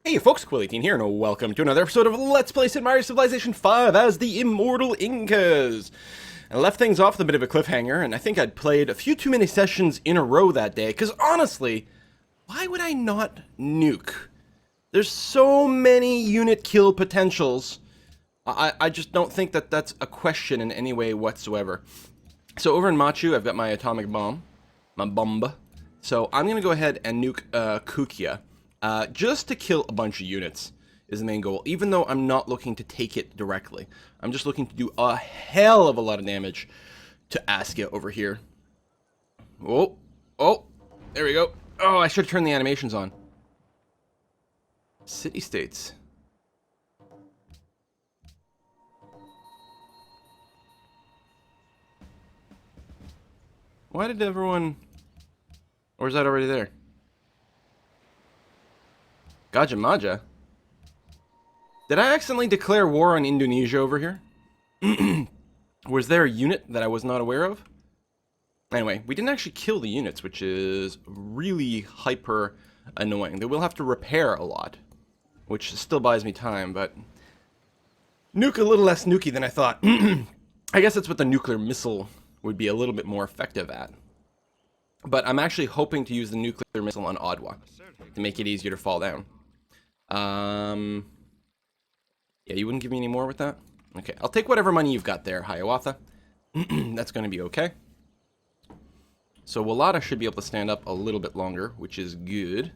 Hey folks, Quill18 here, and welcome to another episode of Let's Play Sid Meier's Civilization 5 as the Immortal Incas. I left things off with a bit of a cliffhanger, and I think I'd played a few too many sessions in a row that day, because honestly, why would I not nuke? There's so many unit kill potentials. I just don't think that that's a question in any way whatsoever. So over in Machu, I've got my atomic bomb, my bomba. So I'm going to go ahead and nuke Kukia. Just to kill a bunch of units is the main goal, even though I'm not looking to take it directly. I'm just looking to do a hell of a lot of damage to Askia over here. Oh, there we go. Oh, I should have turned the animations on. City-states. Why did everyone... Or is that already there? Gajah-Maja? Did I accidentally declare war on Indonesia over here? Was there a unit that I was not aware of? Anyway, we didn't actually kill the units, which is really hyper annoying. They will have to repair a lot, which still buys me time, but... Nuke a little less nukey than I thought. I guess that's what the nuclear missile would be a little bit more effective at. But I'm actually hoping to use the nuclear missile on Adwa to make it easier to fall down. Yeah, you wouldn't give me any more with that? Okay, I'll take whatever money you've got there, Hiawatha. That's going to be okay. So Walata should be able to stand up a little bit longer, which is good.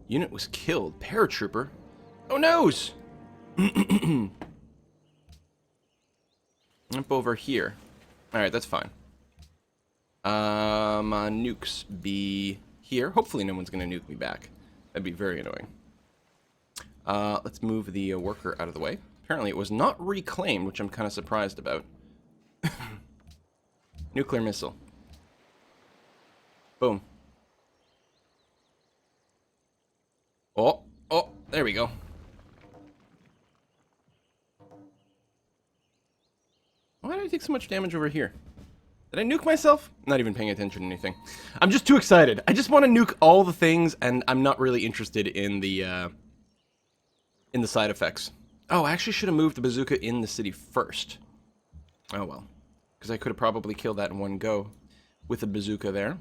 Unit was killed. Paratrooper. Oh, noes! Up over here. Alright, that's fine. My nukes be here. Hopefully no one's going to nuke me back. That'd be very annoying. Let's move the worker out of the way. Apparently it was not reclaimed, which I'm kind of surprised about. Nuclear missile. Boom. Oh, there we go. Why did I take so much damage over here? Did I nuke myself? Not even paying attention to anything. I'm just too excited. I just want to nuke all the things, and I'm not really interested in the side effects. Oh, I actually should have moved the bazooka in the city first. Oh well. Because I could have probably killed that in one go with a bazooka there.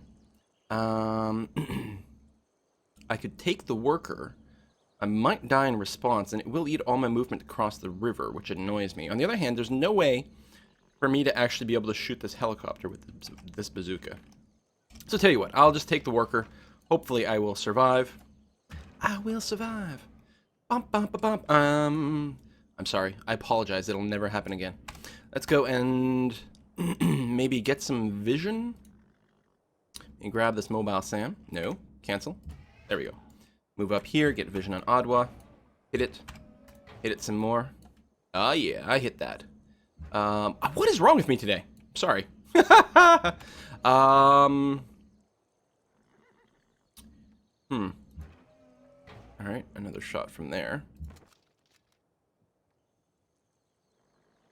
I could take the worker. I might die in response, and it will eat all my movement across the river, which annoys me. On the other hand, there's no way for me to actually be able to shoot this helicopter with this bazooka. So tell you what, I'll just take the worker. Hopefully I will survive. I will survive. I'm sorry. I apologize. It'll never happen again. Let's go and maybe get some vision. And grab this mobile SAM. No. Cancel. There we go. Move up here. Get vision on Adwa. Hit it. Hit it some more. Ah, yeah. I hit that. What is wrong with me today? Sorry. Alright, another shot from there.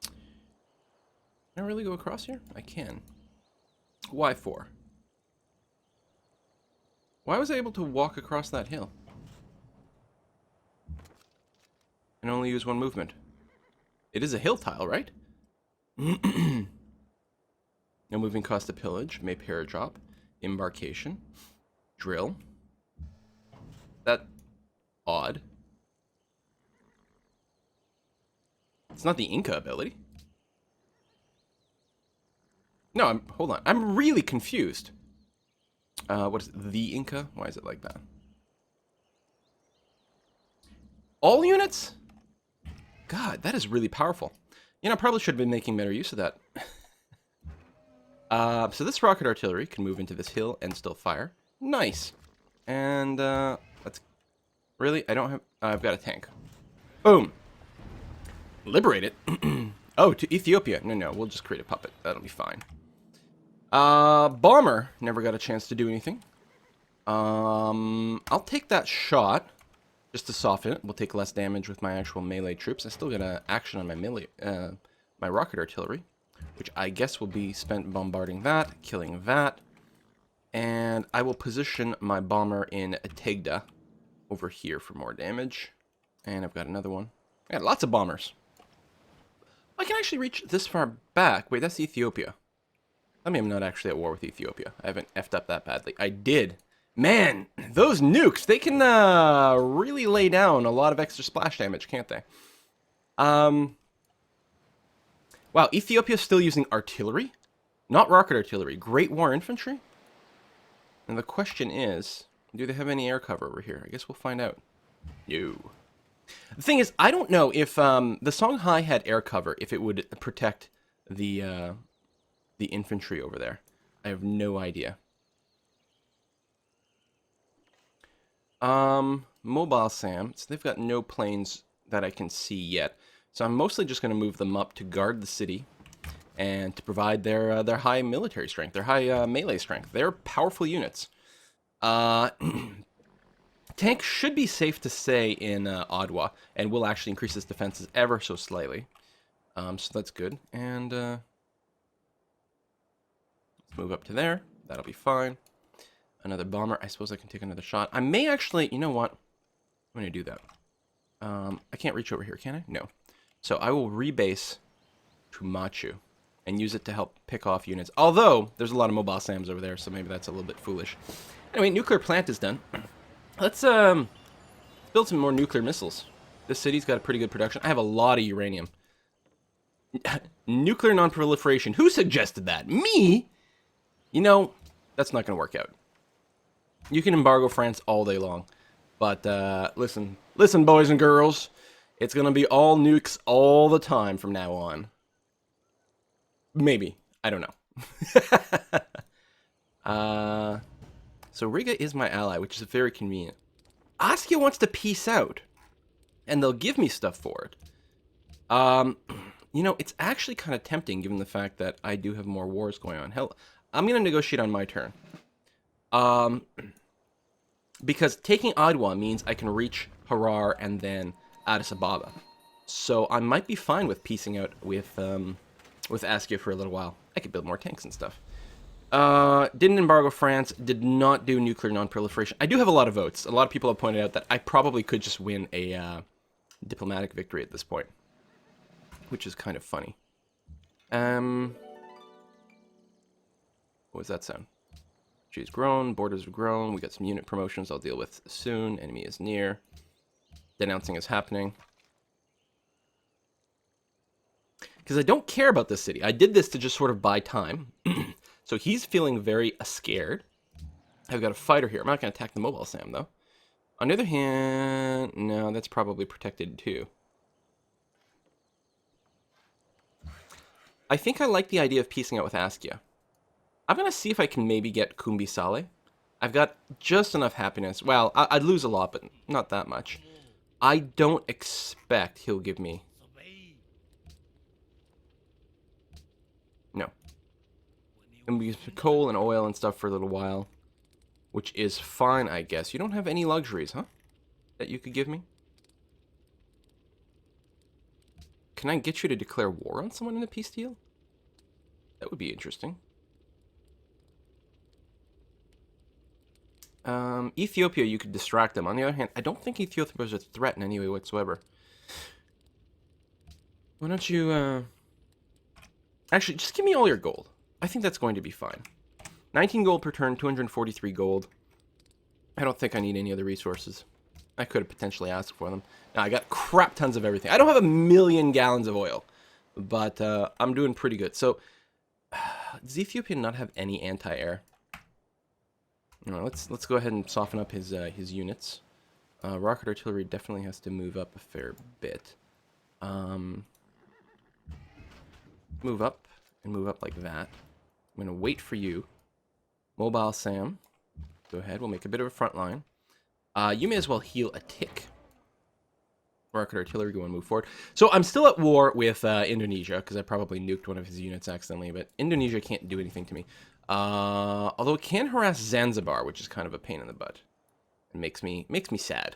Can I really go across here? I can. Why for? Why was I able to walk across that hill? And only use one movement. It is a hill tile, right? No moving cost to pillage. May paradrop. Embarkation. Drill. That... odd. It's not the Inca ability. No, hold on. I'm really confused. What is it? The Inca? Why is it like that? All units? God, that is really powerful. You know, I probably should have been making better use of that. So this rocket artillery can move into this hill and still fire. Nice. And, let's... Really? I don't have... I've got a tank. Boom. Liberate it? Oh, to Ethiopia. No, we'll just create a puppet. That'll be fine. Bomber. Never got a chance to do anything. I'll take that shot. Just to soften it. We'll take less damage with my actual melee troops. I still got an action on my melee... my rocket artillery. Which I guess will be spent bombarding that. Killing that. And I will position my bomber in Tegda over here for more damage. And I've got another one. I got lots of bombers. I can actually reach this far back. Wait, that's Ethiopia. I mean, I'm not actually at war with Ethiopia. I haven't effed up that badly. I did. Man, those nukes, they can really lay down a lot of extra splash damage, can't they? Wow, Ethiopia's still using artillery? Not rocket artillery. Great War infantry? And the question is, do they have any air cover over here? I guess we'll find out. No. The thing is, I don't know if the Songhai had air cover, if it would protect the infantry over there. I have no idea. Mobile SAM. So they've got no planes that I can see yet. So I'm mostly just going to move them up to guard the city and to provide their high military strength, their high melee strength. They're powerful units. Tank should be safe to say in Ottawa, and will actually increase its defenses ever so slightly. So that's good. And let's move up to there. That'll be fine. Another bomber. I suppose I can take another shot. I may actually, you know what? I'm going to do that. I can't reach over here, can I? No. So I will rebase to Machu and use it to help pick off units. Although, there's a lot of mobile SAMs over there, so maybe that's a little bit foolish. Anyway, nuclear plant is done. Let's build some more nuclear missiles. This city's got a pretty good production. I have a lot of uranium. Nuclear non-proliferation. Who suggested that? Me? You know, that's not going to work out. You can embargo France all day long. But, listen, boys and girls. It's going to be all nukes all the time from now on. Maybe. I don't know. So Riga is my ally, which is very convenient. Askia wants to peace out. And they'll give me stuff for it. You know, it's actually kind of tempting given the fact that I do have more wars going on. Hell, I'm going to negotiate on my turn. Because taking Adwa means I can reach Harar and then Addis Ababa. So I might be fine with piecing out with Askia for a little while. I could build more tanks and stuff. Didn't embargo France, did not do nuclear non-proliferation. I do have a lot of votes. A lot of people have pointed out that I probably could just win a diplomatic victory at this point. Which is kind of funny. What was that sound? She's grown, borders have grown, we got some unit promotions I'll deal with soon. Enemy is near. Denouncing is happening. Because I don't care about this city. I did this to just sort of buy time. So he's feeling very scared. I've got a fighter here. I'm not going to attack the mobile SAM, though. On the other hand, no, that's probably protected, too. I think I like the idea of piecing out with Askia. I'm going to see if I can maybe get Kumbi Saleh. I've got just enough happiness. Well, I'd lose a lot, but not that much. I don't expect he'll give me... No. And we use coal and oil and stuff for a little while. Which is fine, I guess. You don't have any luxuries, huh? That you could give me? Can I get you to declare war on someone in a peace deal? That would be interesting. Ethiopia, you could distract them. On the other hand, I don't think Ethiopia is a threat in any way whatsoever. Why don't you, Actually, just give me all your gold. I think that's going to be fine. 19 gold per turn, 243 gold. I don't think I need any other resources. I could have potentially asked for them. Now, I got crap tons of everything. I don't have 1,000,000 gallons of oil. But, I'm doing pretty good. So, does Ethiopia not have any anti-air? No, let's go ahead and soften up his units. Rocket artillery definitely has to move up a fair bit. Move up and move up like that. I'm gonna wait for you. Mobile SAM, go ahead. We'll make a bit of a front line. You may as well heal a tick. Rocket artillery, go and move forward. So I'm still at war with Indonesia because I probably nuked one of his units accidentally, but Indonesia can't do anything to me. Although it can harass Zanzibar, which is kind of a pain in the butt. It makes me sad.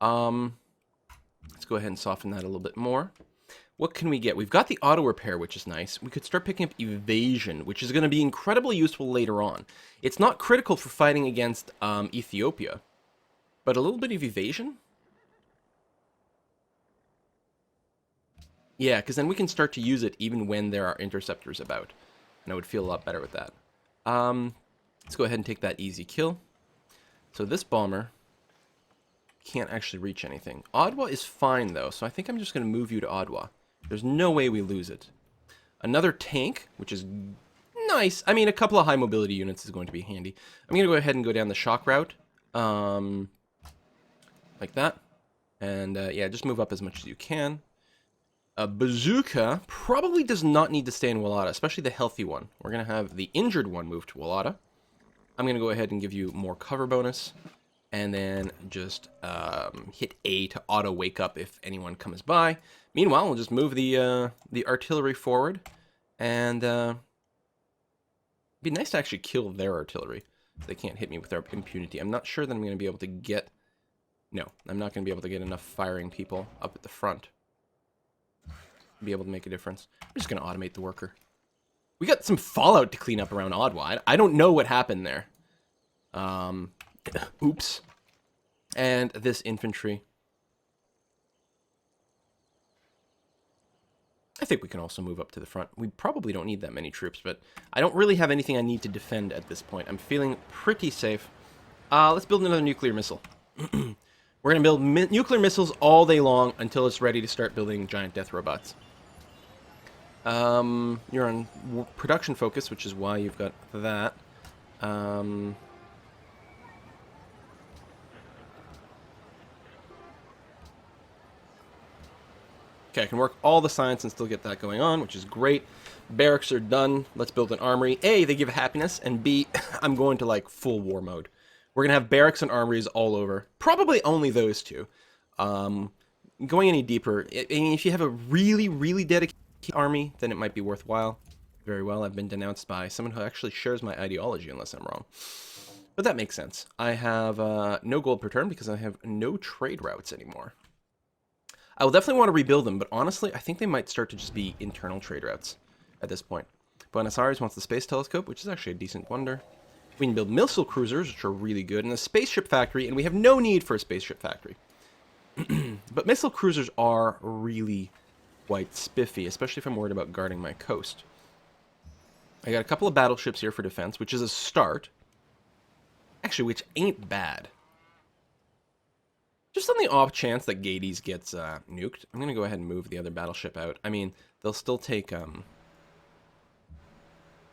Let's go ahead and soften that a little bit more. What can we get? We've got the auto repair, which is nice. We could start picking up evasion, which is going to be incredibly useful later on. It's not critical for fighting against Ethiopia, but a little bit of evasion? Yeah, because then we can start to use it even when there are interceptors about. And I would feel a lot better with that. Let's go ahead and take that easy kill. So this bomber can't actually reach anything. Ottawa is fine, though, so I think I'm just going to move you to Ottawa. There's no way we lose it. Another tank, which is nice. I mean, a couple of high mobility units is going to be handy. I'm going to go ahead and go down the shock route. Like that. And, yeah, just move up as much as you can. A bazooka probably does not need to stay in Wallata, especially the healthy one. We're going to have the injured one move to Wallata. I'm going to go ahead and give you more cover bonus. And then just hit A to auto wake up if anyone comes by. Meanwhile, we'll just move the artillery forward. And it'd be nice to actually kill their artillery. So they can't hit me with their impunity. I'm not sure that I'm going to be able to get... No, I'm not going to be able to get enough firing people up at the front. Be able to make a difference. I'm just going to automate the worker. We got some fallout to clean up around Ottawa. I don't know what happened there. Oops. And this infantry. I think we can also move up to the front. We probably don't need that many troops, but I don't really have anything I need to defend at this point. I'm feeling pretty safe. Let's build another nuclear missile. We're going to build nuclear missiles all day long until it's ready to start building giant death robots. You're on production focus, which is why you've got that. Okay, I can work all the science and still get that going on, which is great. Barracks are done. Let's build an armory. A, they give happiness, and B, I'm going to, like, full war mode. We're going to have barracks and armories all over. Probably only those two. Going any deeper, I mean, if you have a really, really dedicated army, then it might be worthwhile. Very well, I've been denounced by someone who actually shares my ideology, unless I'm wrong. But that makes sense. I have no gold per turn because I have no trade routes anymore. I will definitely want to rebuild them, but honestly, I think they might start to just be internal trade routes at this point. Buenos Aires wants the space telescope, which is actually a decent wonder. We can build missile cruisers, which are really good, and a spaceship factory, and we have no need for a spaceship factory. But missile cruisers are really quite spiffy, especially if I'm worried about guarding my coast. I got a couple of battleships here for defense, which is a start. Actually, which ain't bad. Just on the off chance that Gades gets nuked, I'm going to go ahead and move the other battleship out. I mean, they'll still take some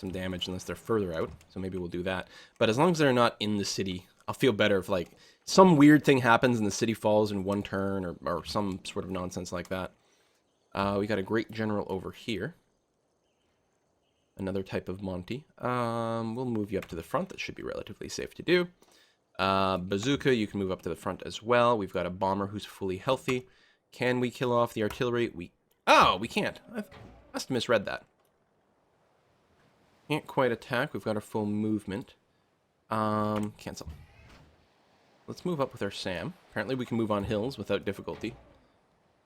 damage unless they're further out, so maybe we'll do that. But as long as they're not in the city, I'll feel better if, like, some weird thing happens and the city falls in one turn or some sort of nonsense like that. We got a great general over here. Another type of Monty. We'll move you up to the front. That should be relatively safe to do. Bazooka, you can move up to the front as well. We've got a bomber who's fully healthy. Can we kill off the artillery? Oh, we can't. I must have misread that. Can't quite attack. We've got our full movement. Cancel. Let's move up with our SAM. Apparently we can move on hills without difficulty.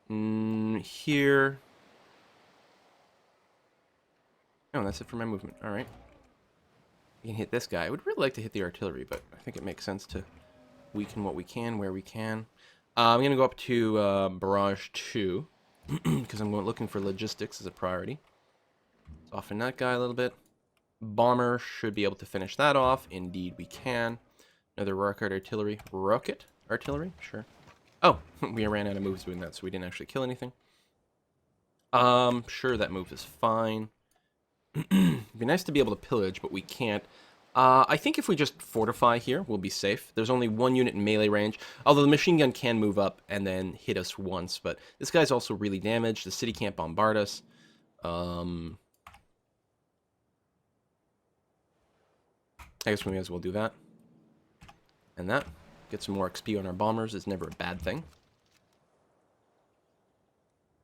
Here. Oh, that's it for my movement. Alright. We can hit this guy. I would really like to hit the artillery, but I think it makes sense to weaken what we can, where we can. I'm going to go up to Barrage 2, because I'm looking for logistics as a priority. Soften that guy a little bit. Bomber should be able to finish that off. Indeed, we can. Another rocket artillery. Rocket artillery? Sure. Oh, we ran out of moves doing that, so we didn't actually kill anything. Sure, that move is fine. It'd be nice to be able to pillage, but we can't. I think if we just fortify here, we'll be safe. There's only one unit in melee range, although the machine gun can move up and then hit us once, but this guy's also really damaged. The city can't bombard us. I guess we may as well do that. And that. Get some more XP on our bombers is never a bad thing.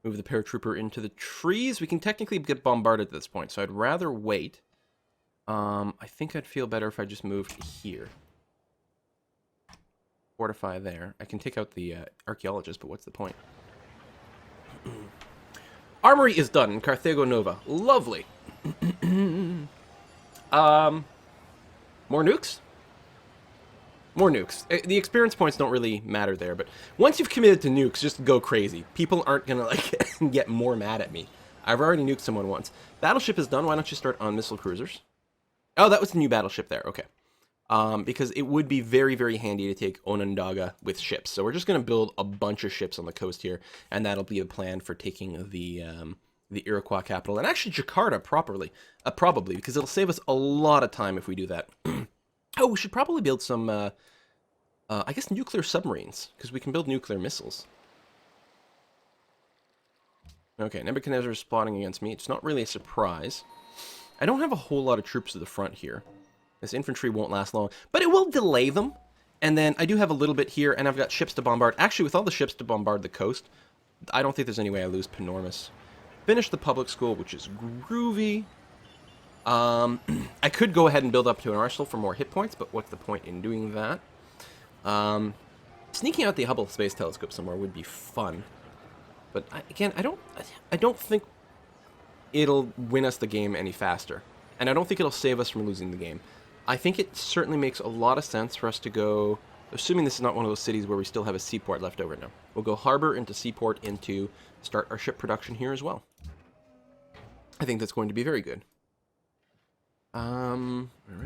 Move the paratrooper into the trees. We can technically get bombarded at this point, so I'd rather wait. I think I'd feel better if I just moved here. Fortify there. I can take out the archaeologist, but what's the point? Armory is done in Carthago Nova. Lovely. More nukes? More nukes. The experience points don't really matter there, but once you've committed to nukes, just go crazy. People aren't gonna, like, get more mad at me. I've already nuked someone once. Battleship is done. Why don't you start on missile cruisers? Oh, that was the new battleship there. Okay. Because it would be very, very handy to take Onondaga with ships. So we're just going to build a bunch of ships on the coast here, and that'll be a plan for taking the Iroquois capital, and actually Jakarta probably, because it'll save us a lot of time if we do that. Oh, we should probably build some, I guess, nuclear submarines, because we can build nuclear missiles. Okay, Nebuchadnezzar is plotting against me. It's not really a surprise. I don't have a whole lot of troops to the front here. This infantry won't last long, but it will delay them. And then I do have a little bit here, and I've got ships to bombard. Actually, with all the ships to bombard the coast, I don't think there's any way I lose Panormus. Finish the public school, which is groovy. I could go ahead and build up to an arsenal for more hit points, but what's the point in doing that? Sneaking out the Hubble Space Telescope somewhere would be fun. But again, I don't think it'll win us the game any faster. And I don't think it'll save us from losing the game. I think it certainly makes a lot of sense for us to go, assuming this is not one of those cities where we still have a seaport left over now. We'll go harbor into seaport into start our ship production here as well. I think that's going to be very good. Alright.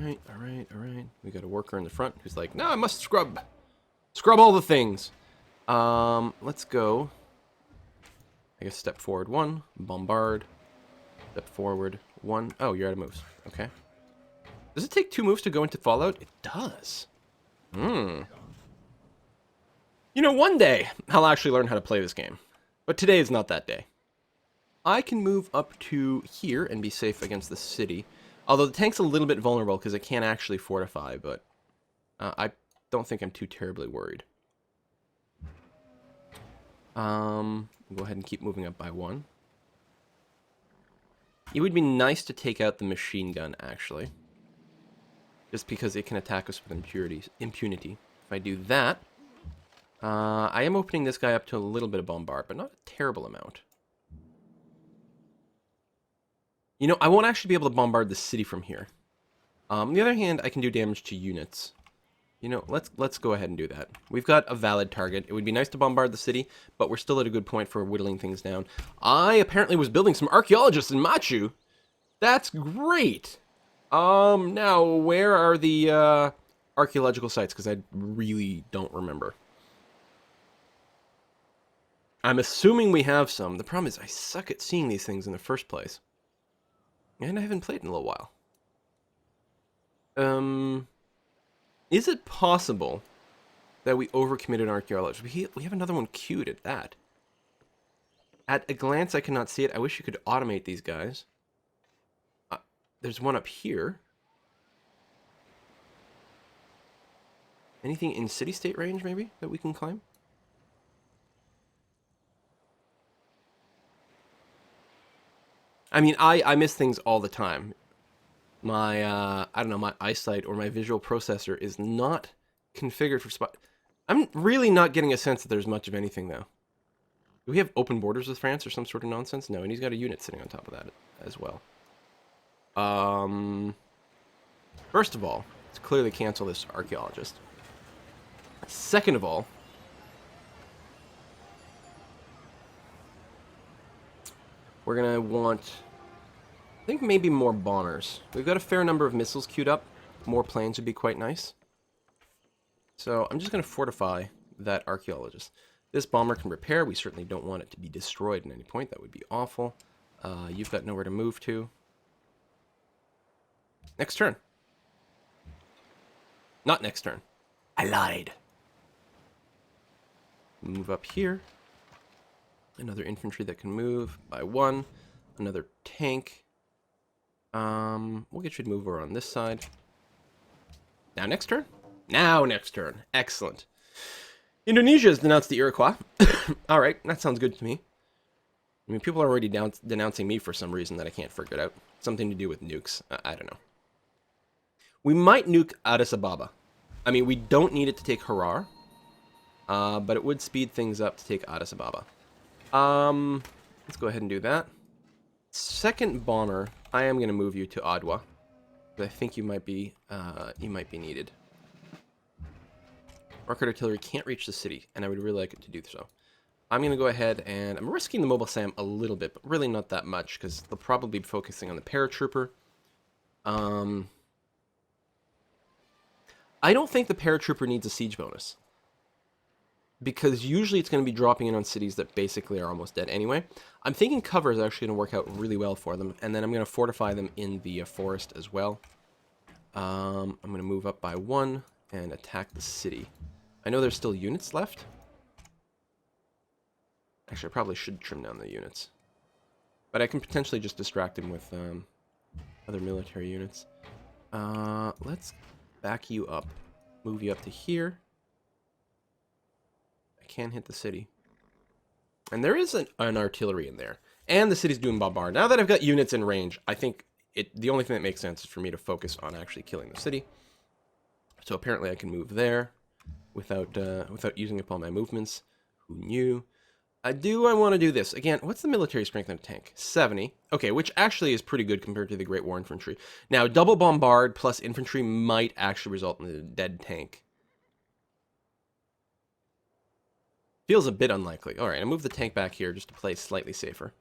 We got a worker in the front who's like, no, I must scrub all the things. Let's go. I guess step forward 1, bombard. Step forward 1. Oh, you're out of moves. Okay. Does it take 2 moves to go into Fallout? It does. You know, one day I'll actually learn how to play this game. But today is not that day. I can move up to here and be safe against the city. Although the tank's a little bit vulnerable because it can't actually fortify, but I don't think I'm too terribly worried. We'll go ahead and keep moving up by 1. It would be nice to take out the machine gun, actually. Just because it can attack us with impunity. If I do that, I am opening this guy up to a little bit of bombard, but not a terrible amount. You know, I won't actually be able to bombard the city from here. On the other hand, I can do damage to units. You know, let's go ahead and do that. We've got a valid target. It would be nice to bombard the city, but we're still at a good point for whittling things down. I apparently was building some archaeologists in Machu. That's great. Now, where are the archaeological sites? Because I really don't remember. I'm assuming we have some. The problem is I suck at seeing these things in the first place. And I haven't played in a little while. Is it possible that we overcommitted archaeology? We have another one queued at that. At a glance, I cannot see it. I wish you could automate these guys. There's one up here. Anything in city-state range, maybe, that we can climb? I mean, I miss things all the time. My, I don't know, my eyesight or my visual processor is not configured for spot. I'm really not getting a sense that there's much of anything, though. Do we have open borders with France or some sort of nonsense? No, and he's got a unit sitting on top of that as well. First of all, let's clearly cancel this archaeologist. Second of all, we're going to want, I think, maybe more bombers. We've got a fair number of missiles queued up. More planes would be quite nice. So I'm just going to fortify that archaeologist. This bomber can repair. We certainly don't want it to be destroyed at any point. That would be awful. You've got nowhere to move to. Next turn. Not next turn. I lied. Move up here. Another infantry that can move by 1. Another tank. We'll get you to move over on this side. Now next turn? Now next turn. Excellent. Indonesia has denounced the Iroquois. Alright, that sounds good to me. I mean, people are already denouncing me for some reason that I can't figure it out. Something to do with nukes. I don't know. We might nuke Addis Ababa. I mean, we don't need it to take Harar. But it would speed things up to take Addis Ababa. Let's go ahead and do that. Second bomber, I am going to move you to Adwa. I think you might be needed. Rocket artillery can't reach the city, and I would really like it to do so. I'm going to go ahead and I'm risking the mobile SAM a little bit, but really not that much, because they'll probably be focusing on the paratrooper. I don't think the paratrooper needs a siege bonus, because usually it's going to be dropping in on cities that basically are almost dead anyway. I'm thinking cover is actually going to work out really well for them, and then I'm going to fortify them in the forest as well. I'm going to move up by 1 and attack the city. I know there's still units left. Actually, I probably should trim down the units. But I can potentially just distract him with other military units. Let's back you up. Move you up to here. I can hit the city. And there is an artillery in there. And the city's doing bombard. Now that I've got units in range, I think the only thing that makes sense is for me to focus on actually killing the city. So apparently I can move there without using up all my movements. Who knew? I want to do this. Again, what's the military strength of a tank? 70. Okay, which actually is pretty good compared to the Great War Infantry. Now, double bombard plus infantry might actually result in a dead tank. Feels a bit unlikely. All right, I'll move the tank back here just to play slightly safer.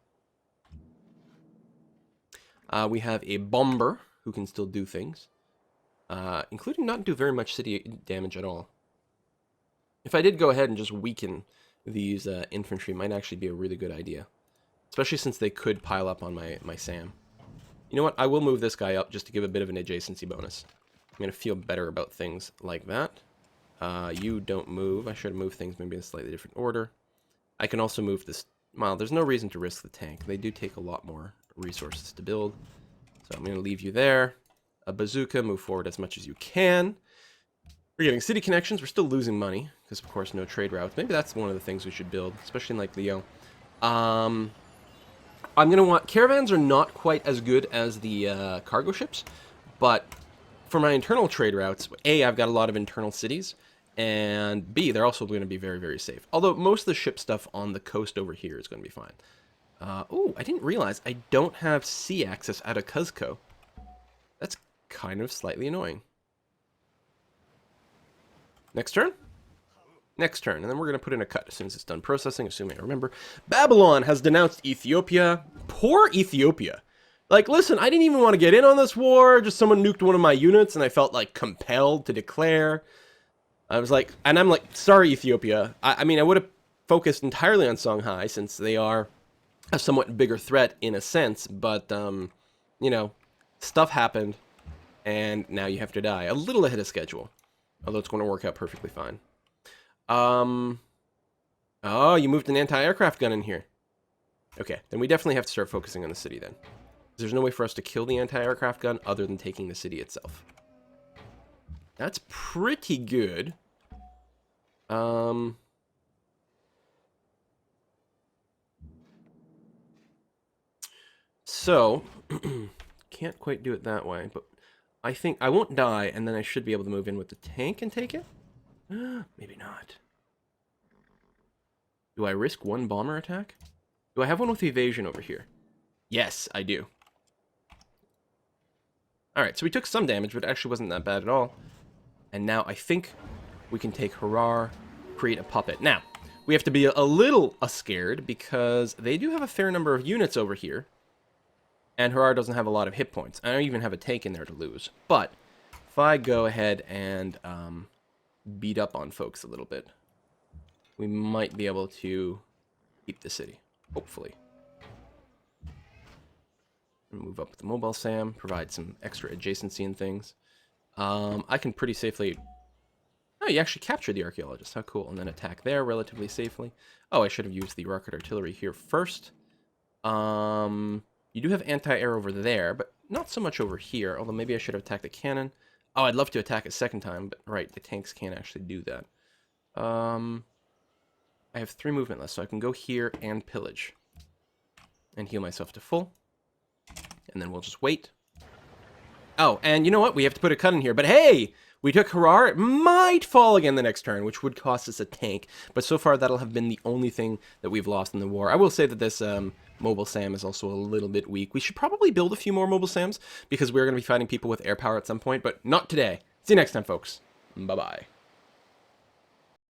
We have a bomber who can still do things, including not do very much city damage at all. If I did go ahead and just weaken these infantry, might actually be a really good idea, especially since they could pile up on my SAM. You know what? I will move this guy up just to give a bit of an adjacency bonus. I'm going to feel better about things like that. You don't move. I should have moved things maybe in a slightly different order. I can also move this. Well, there's no reason to risk the tank. They do take a lot more resources to build. So I'm going to leave you there. A bazooka, move forward as much as you can. We're getting city connections. We're still losing money because, of course, no trade routes. Maybe that's one of the things we should build, especially in, like, Leo. I'm going to want... Caravans are not quite as good as the cargo ships, but for my internal trade routes, A, I've got a lot of internal cities, and B, they're also going to be very, very safe. Although most of the ship stuff on the coast over here is going to be fine. Oh, I didn't realize I don't have sea access out of Cuzco. That's kind of slightly annoying. Next turn? Next turn, and then we're going to put in a cut as soon as it's done processing, assuming I remember. Babylon has denounced Ethiopia. Poor Ethiopia. Like, listen, I didn't even want to get in on this war. Just someone nuked one of my units, and I felt, like, compelled to declare. I was like, and I'm like, sorry, Ethiopia. I mean, I would have focused entirely on Songhai, since they are a somewhat bigger threat in a sense, but, you know, stuff happened, and now you have to die. A little ahead of schedule. Although it's going to work out perfectly fine. Oh, you moved an anti-aircraft gun in here. Okay, then we definitely have to start focusing on the city then. There's no way for us to kill the anti-aircraft gun other than taking the city itself. That's pretty good. So, can't quite do it that way, but I think I won't die, and then I should be able to move in with the tank and take it? Maybe not. Do I risk one bomber attack? Do I have one with evasion over here? Yes, I do. Alright, so we took some damage, but it actually wasn't that bad at all. And now I think we can take Harar, create a puppet. Now, we have to be a little scared, because they do have a fair number of units over here. And Harar doesn't have a lot of hit points. I don't even have a tank in there to lose. But if I go ahead and beat up on folks a little bit, we might be able to keep the city. Hopefully. Move up with the mobile SAM, provide some extra adjacency and things. I can pretty safely... Oh, you actually captured the archaeologist. How cool. And then attack there relatively safely. Oh, I should have used the rocket artillery here first. You do have anti-air over there, but not so much over here, although maybe I should have attacked the cannon. Oh, I'd love to attack a second time, but right, the tanks can't actually do that. I have 3 movement left, so I can go here and pillage. And heal myself to full. And then we'll just wait. Oh, and you know what? We have to put a cut in here, but hey! We took Harar. It might fall again the next turn, which would cost us a tank. But so far, that'll have been the only thing that we've lost in the war. I will say that this mobile SAM is also a little bit weak. We should probably build a few more mobile SAMs, because we're going to be fighting people with air power at some point, but not today. See you next time, folks. Bye-bye.